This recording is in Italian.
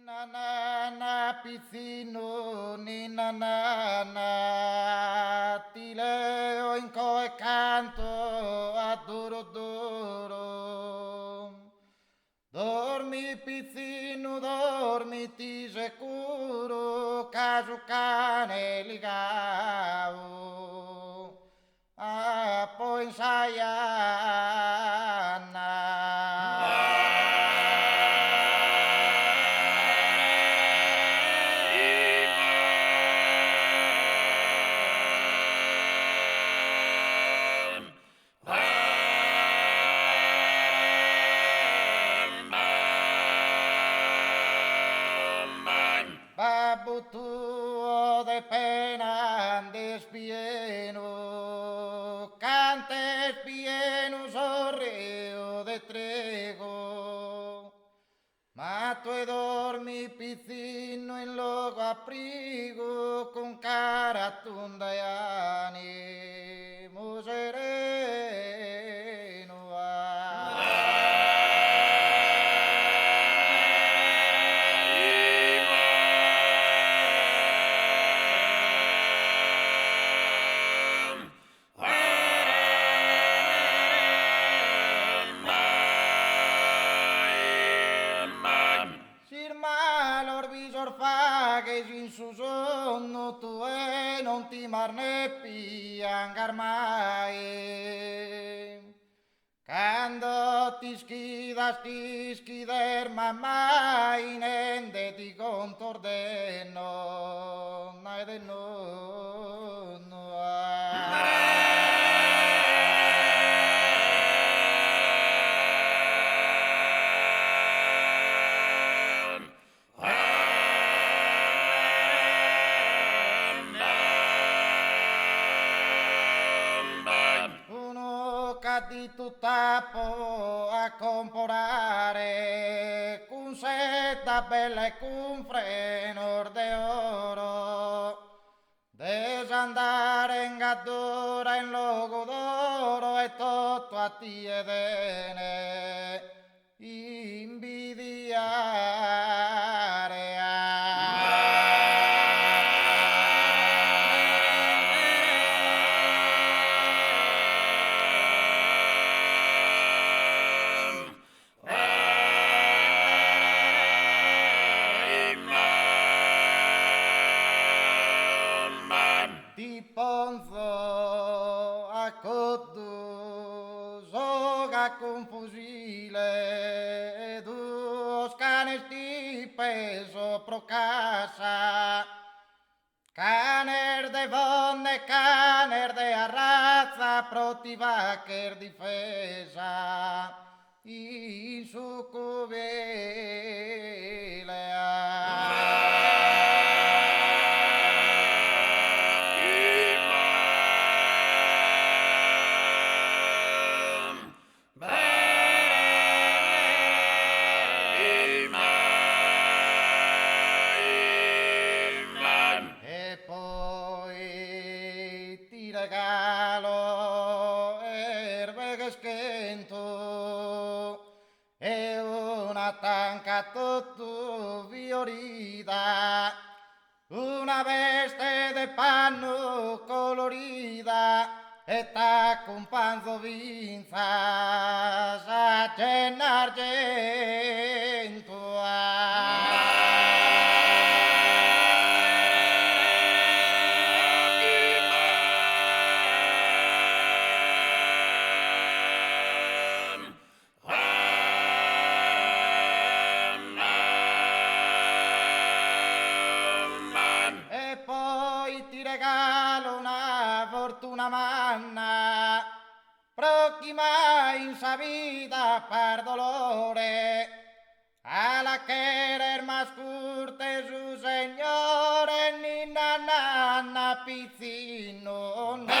Nana pizzino, ninna nana, ti leo in co e canto a duro duro. Dormi pizzino, dormi ti sicuro, caso cane ligavo, poi insaiana. Babu tuo de pena andes pieno, cantes pieno sorreo de trego, ma tu e dormi pizzino in loco aprigo con cara tunda e animo sereno. Sirma l'orvisor fa che in su sonno tu e non ti marne piangar mai. Quando ti schider mamma in ende ti contordeno, nai de nonno. Uno che di tutto a comprare con seta bella e con freno de oro, desandare in gaddura in logo d'oro e tutto a tiedene invidiare. Ti ponzo a cotto, soga con fusile, dos canes ti peso pro casa, caner de vonne, caner de arrazza, pro ti vacher difesa, in su cubile. E poi ti regalo erbe che schento e una tanca tutto fiorita, una veste de panno colorita e t'accompagno vinza a argento. E poi ti regalo una fortuna manna, pro chi mai in sa vita per dolore, alla querer más curte su señore, ninna nanna pizzino, ninna.